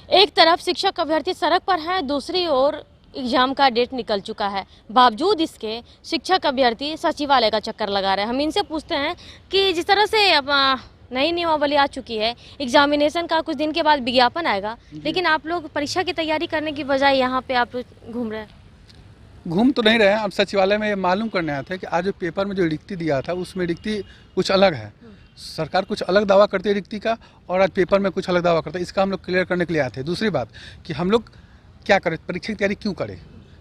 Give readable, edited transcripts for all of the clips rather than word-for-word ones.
एक तरफ शिक्षक अभ्यर्थी सड़क पर हैं, दूसरी ओर एग्जाम का डेट निकल चुका है। बावजूद इसके शिक्षक अभ्यर्थी सचिवालय का चक्कर लगा रहे हैं। हम इनसे पूछते हैं कि जिस तरह से अब नई नियमावली आ चुकी है, एग्जामिनेशन का कुछ दिन के बाद विज्ञापन आएगा, लेकिन आप लोग परीक्षा की तैयारी करने की बजाय यहाँ पे आप घूम रहे हैं। घूम तो नहीं रहे हैं, अब सचिवालय में ये मालूम करने आए थे कि आज जो पेपर में जो रिक्ति दिया था उसमें रिक्ति कुछ अलग है। सरकार कुछ अलग दावा करती है रिक्ति का, और आज पेपर में कुछ अलग दावा करता है। इसका हम लोग क्लियर करने के लिए आए थे। दूसरी बात कि हम लोग क्या करें, परीक्षा की तैयारी क्यों करें।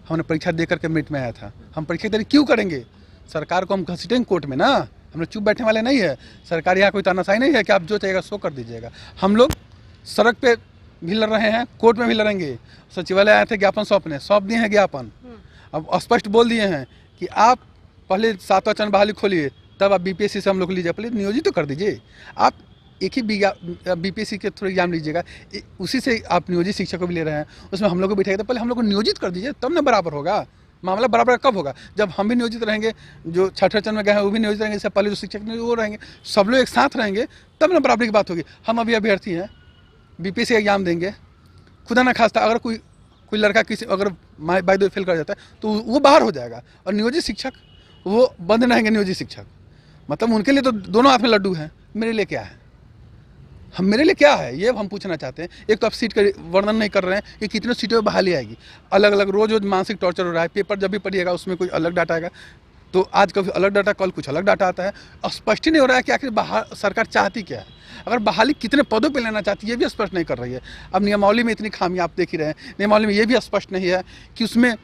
हमने परीक्षा दे करके मेरिट में आया था, हम परीक्षा की तैयारी क्यों करेंगे। सरकार को हम घसीटेंगे कोर्ट में ना, हम लोग चुप बैठने वाले नहीं है। सरकार यहाँ कोई तानाशाही नहीं है कि आप जो चाहिएगा सो कर दीजिएगा। हम लोग सड़क पे भी लड़ रहे हैं, कोर्ट में भी लड़ेंगे। सचिवालय आए थे ज्ञापन सौंप दिए हैं ज्ञापन। अब स्पष्ट बोल दिए हैं कि आप पहले 7वां चरण बहाली खोलिए, तब आप बीपीएससी से हम लोग लीजिए, पहले नियोजित तो कर दीजिए। आप एक ही बीपीएससी के थ्रू एग्जाम लीजिएगा, उसी से आप नियोजित शिक्षक को भी ले रहे हैं, उसमें हम लोग को बिठाइए। तो पहले हम लोग को नियोजित कर दीजिए, तब ना बराबर होगा। मामला बराबर कब होगा, जब हम भी नियोजित रहेंगे, जो छठे चरण में गए हैं वो भी नियोजित रहेंगे, इससे पहले जो शिक्षक ने वो रहेंगे, सब लोग एक साथ रहेंगे, तब ना बराबरी की बात होगी। हम अभी अभ्यर्थी हैं, बीपीएससी एग्जाम देंगे, खुदा ना खास्ता अगर कोई लड़का किसी अगर बाय द वे फेल कर जाता है तो वो बाहर हो जाएगा, और नियोजित शिक्षक वो बंद रहेंगे। नियोजित शिक्षक मतलब उनके लिए तो दोनों हाथ में लड्डू हैं। मेरे लिए क्या है, मेरे लिए क्या है, ये हम पूछना चाहते हैं। एक तो आप सीट का वर्णन नहीं कर रहे हैं कि कितने सीटों में बहाली आएगी, अलग अलग रोज मानसिक टॉर्चर हो रहा है। पेपर जब भी पढ़िएगा उसमें कोई अलग डाटा आएगा, तो आज कभी अलग डाटा, कल कुछ अलग डाटा आता है। स्पष्ट ही नहीं हो रहा है कि आखिर बाहर सरकार चाहती क्या है, अगर बहाली कितने पदों पे लेना चाहती है ये भी स्पष्ट नहीं कर रही है। अब नियमावली में इतनी खामी आप देख ही रहे हैं, नियमावली में ये भी स्पष्ट नहीं है कि उसमें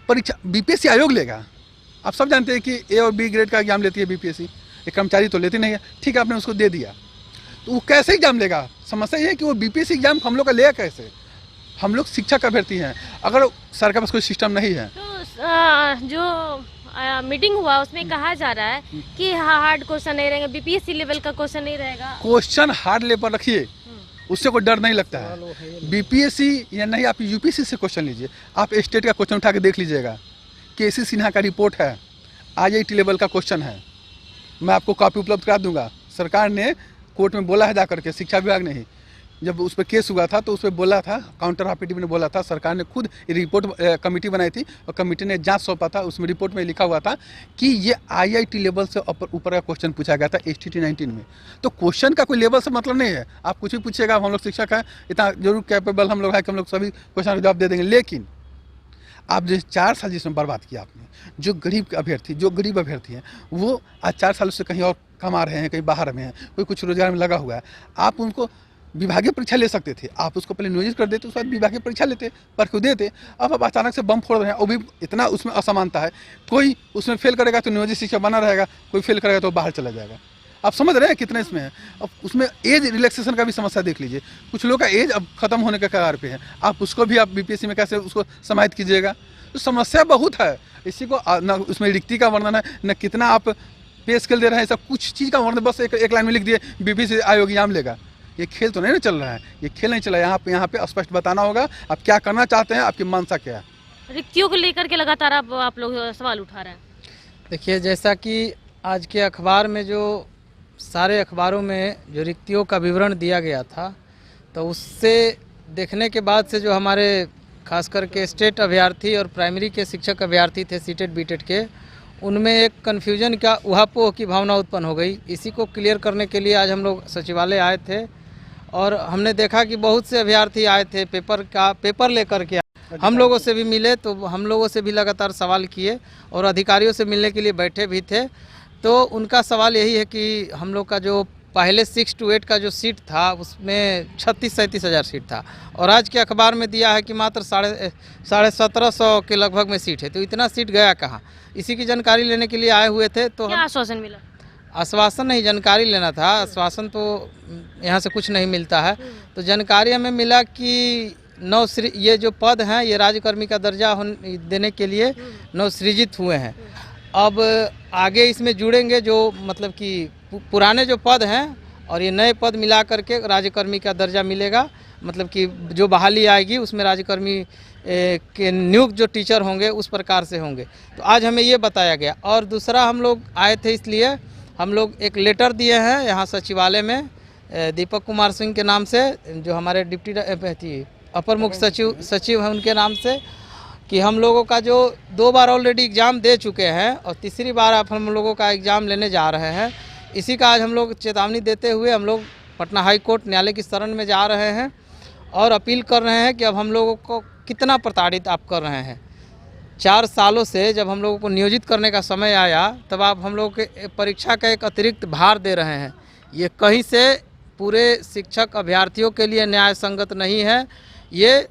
परीक्षा बीपीएससी आयोग लेगा। आप सब जानते हैं कि ए और बी ग्रेड का एग्जाम लेती है बीपीएससी, एक कर्मचारी तो लेती नहीं है। ठीक है, आपने उसको दे दिया, तो वो कैसे एग्जाम लेगा। समस्या ये है कि वो बीपीएससी एग्जाम हम लोग का लेगा कैसे। हम लोग शिक्षक अभ्यर्थी हैं, अगर सरकार के पास कोई सिस्टम नहीं है। तो जो मीटिंग हुआ उसमें कहा जा रहा है कि हार्ड क्वेश्चन नहीं रहेंगे, बीपीएससी लेवल का क्वेश्चन नहीं रहेगा। क्वेश्चन हार्ड लेवल रखिए, उससे कोई डर नहीं लगता है। बीपीएससी या नहीं, आप यूपीएससी से क्वेश्चन लीजिए। आप स्टेट का क्वेश्चन उठा के देख लीजिएगा, केसी सिन्हा का रिपोर्ट है, आईआईटी लेवल का क्वेश्चन है। मैं आपको कॉपी उपलब्ध करा दूंगा। सरकार ने कोर्ट में बोला है जा करके, शिक्षा विभाग ने ही, जब उस पर केस हुआ था तो उस पर बोला था, काउंटर ऑपरेटिव ने बोला था, सरकार ने खुद रिपोर्ट कमेटी बनाई थी और कमेटी ने जांच सौंपा था। उसमें रिपोर्ट में लिखा हुआ था कि ये आईआईटी लेवल से ऊपर का क्वेश्चन पूछा गया था एसटीटी 19 में। तो क्वेश्चन का कोई लेवल से मतलब नहीं है, आप कुछ भी पूछिएगा। हम लोग शिक्षक हैं, इतना जरूर कैपेबल हम लोग हैं कि हम लोग सभी क्वेश्चन का जवाब दे देंगे। लेकिन आप जो 4 साल जिसमें बर्बाद किया आपने, जो गरीब अभ्यर्थी हैं वो आज 4 सालों से कहीं और कमा रहे हैं, कहीं बाहर में हैं, कोई कुछ रोजगार में लगा हुआ है। आप उनको विभागीय परीक्षा ले सकते थे, आप उसको पहले नियोजित कर देते, उसके बाद विभागीय परीक्षा लेते, पर क्यों देते। अब आप अचानक से बम फोड़ रहे हैं, वो भी इतना उसमें असमानता है। कोई उसमें फेल करेगा तो नियोजित शिक्षक बना रहेगा, कोई फेल करेगा तो बाहर चला जाएगा। आप समझ रहे हैं कितने इसमें है। अब उसमें एज रिलैक्सेशन का भी समस्या देख लीजिए, कुछ लोग का एज अब खत्म होने के कगार पे है, आप उसको भी आप बीपीएससी में कैसे उसको समाहित कीजिएगा। तो समस्या बहुत है। इसी को न उसमें रिक्ति का वर्णन है, न कितना आप पे स्केल दे रहे हैं, सब कुछ चीज़ का वर्णन बस एक लाइन में लिख दिए बीपीएससी आयोग एग्जाम लेगा। ये खेल तो नहीं ना चल रहा है, ये खेल नहीं चला। यहाँ पे स्पष्ट बताना होगा आप क्या करना चाहते हैं, आपकी मंशा क्या है। रिक्तियों को लेकर के लगातार आप लोग सवाल उठा रहे हैं। देखिए, जैसा कि आज के अखबार में जो सारे अखबारों में जो रिक्तियों का विवरण दिया गया था, तो उससे देखने के बाद से जो हमारे खास करके स्टेट अभ्यर्थी और प्राइमरी के शिक्षक अभ्यर्थी थे सीटेट बीटेट के, उनमें एक कन्फ्यूजन का उहापोह की भावना उत्पन्न हो गई। इसी को क्लियर करने के लिए आज हम लोग सचिवालय आए थे और हमने देखा कि बहुत से अभ्यर्थी आए थे पेपर लेकर के। हम लोगों से भी मिले, तो हम लोगों से भी लगातार सवाल किए और अधिकारियों से मिलने के लिए बैठे भी थे। तो उनका सवाल यही है कि हम लोग का जो पहले 6 to 8 का जो सीट था उसमें 36-37 हज़ार सीट था, और आज के अखबार में दिया है कि मात्र 1750 के लगभग में सीट है। तो इतना सीट गया कहाँ, इसी की जानकारी लेने के लिए आए हुए थे। तो क्या आश्वासन मिला? आश्वासन नहीं, जानकारी लेना था। आश्वासन तो यहाँ से कुछ नहीं मिलता है। तो जानकारी हमें मिला कि ये जो पद हैं ये राज्यकर्मी का दर्जा देने के लिए नवसृजित हुए हैं। अब आगे इसमें जुड़ेंगे जो मतलब कि पुराने जो पद हैं और ये नए पद मिला करके राज्यकर्मी का दर्जा मिलेगा। मतलब कि जो बहाली आएगी उसमें राज्यकर्मी के नियुक्त जो टीचर होंगे उस प्रकार से होंगे। तो आज हमें ये बताया गया। और दूसरा, हम लोग आए थे इसलिए हम लोग एक लेटर दिए हैं यहाँ सचिवालय में दीपक कुमार सिंह के नाम से, जो हमारे डिप्टी अपर मुख्य सचिव हैं उनके नाम से कि हम लोगों का जो 2 बार ऑलरेडी एग्ज़ाम दे चुके हैं और तीसरी बार आप हम लोगों का एग्ज़ाम लेने जा रहे हैं, इसी का आज हम लोग चेतावनी देते हुए हम लोग पटना हाई कोर्ट न्यायालय की शरण में जा रहे हैं और अपील कर रहे हैं कि अब हम लोगों को कितना प्रताड़ित आप कर रहे हैं। 4 सालों से जब हम लोगों को नियोजित करने का समय आया तब आप हम लोग के परीक्षा का एक अतिरिक्त भार दे रहे हैं। ये कहीं से पूरे शिक्षक अभ्यर्थियों के लिए न्याय संगत नहीं है, ये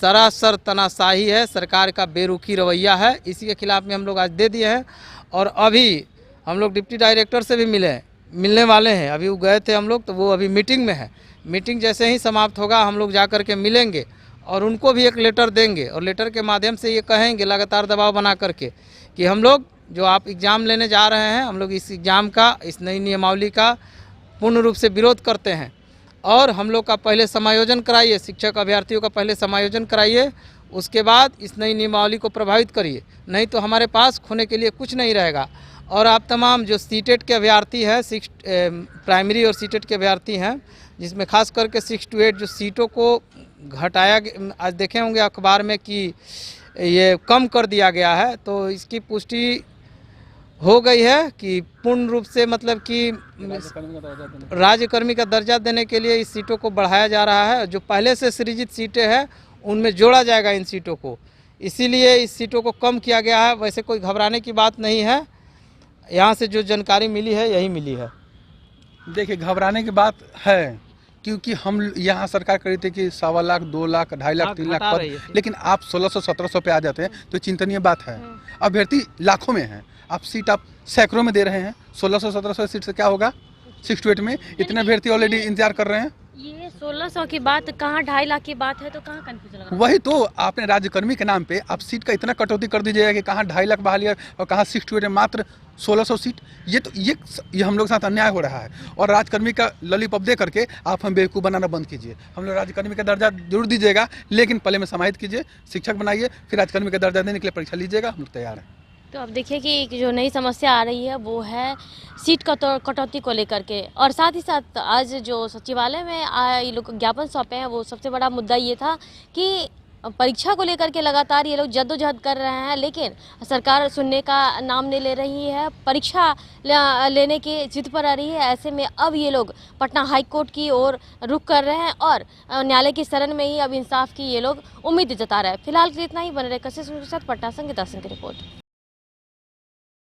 सरासर तानाशाही है, सरकार का बेरुखी रवैया है। इसी के खिलाफ में हम लोग आज दे दिए हैं और अभी हम लोग डिप्टी डायरेक्टर से भी मिलने वाले हैं। अभी वो गए थे हम लोग, तो वो अभी मीटिंग में है। मीटिंग जैसे ही समाप्त होगा हम लोग जा कर के मिलेंगे और उनको भी एक लेटर देंगे और लेटर के माध्यम से ये कहेंगे लगातार दबाव बना करके कि हम लोग जो आप एग्ज़ाम लेने जा रहे हैं, हम लोग इस एग्ज़ाम का, इस नई नियमावली का पूर्ण रूप से विरोध करते हैं और हम लोग का पहले समायोजन कराइए, शिक्षक अभ्यर्थियों का पहले समायोजन कराइए, उसके बाद इस नई नियमावली को प्रभावित करिए, नहीं तो हमारे पास खोने के लिए कुछ नहीं रहेगा। और आप तमाम जो सीटेट के अभ्यर्थी हैं, प्राइमरी और सीटेट के अभ्यर्थी हैं, जिसमें खास करके 6 to 8 जो सीटों को घटाया, आज देखे होंगे अखबार में कि ये कम कर दिया गया है, तो इसकी पुष्टि हो गई है कि पूर्ण रूप से मतलब कि राज्यकर्मी का दर्जा देने के लिए इस सीटों को बढ़ाया जा रहा है। जो पहले से सृजित सीटें हैं उनमें जोड़ा जाएगा इन सीटों को, इसीलिए इस सीटों को कम किया गया है। वैसे कोई घबराने की बात नहीं है, यहाँ से जो जानकारी मिली है यही मिली है। देखिए, घबराने की बात है क्योंकि हम यहाँ सरकार कह रही थी कि 1.25 लाख, 2 लाख, 2.5 लाख, 3 लाख पद, लेकिन आप 1600-1700 पे आ जाते हैं तो चिंतनीय बात है। अभ्यर्थी लाखों में हैं, आप सीट आप सैकड़ों में दे रहे हैं। 1600-1700 सीट से क्या होगा? 6 to 8 में इतने अभ्यर्थी ऑलरेडी इंतजार कर रहे हैं। ये 1600 की बात कहाँ, 2.5 लाख की बात है, तो कहाँ कंफ्यूजन लगा? वही तो, आपने राज्यकर्मी के नाम पे आप सीट का इतना कटौती कर दीजिएगा कि कहाँ 2.5 लाख बहाली और कहाँ 6 to 8 में मात्र 1600 सीट। ये हम लोग के साथ अन्याय हो रहा है और राज्यकर्मी का लॉलीपॉप दे करके आप हम बेवकूफ़ बनाना बंद कीजिए। हम लोग राज्यकर्मी का दर्जा जरूर दीजिएगा, लेकिन पहले में समाहित कीजिए, शिक्षक बनाइए, फिर राज्यकर्मी का दर्जा देने के लिए परीक्षा लीजिएगा। हम लोग तैयार हैं। तो अब देखिए कि जो नई समस्या आ रही है वो है सीट कटौती को लेकर के, और साथ ही साथ आज जो सचिवालय में ये लोग ज्ञापन सौंपे हैं, वो सबसे बड़ा मुद्दा ये था कि परीक्षा को लेकर के लगातार ये लोग जद्दोजहद कर रहे हैं, लेकिन सरकार सुनने का नाम नहीं ले रही है, परीक्षा लेने की जिद पर आ रही है। ऐसे में अब ये लोग पटना हाई कोर्ट की ओर रुख कर रहे हैं और न्यायालय की शरण में ही अब इंसाफ की ये लोग उम्मीद जता रहे हैं। फिलहाल के लिए इतना ही। बने रहे कशिश के साथ पटना संगीता सिंह की रिपोर्ट।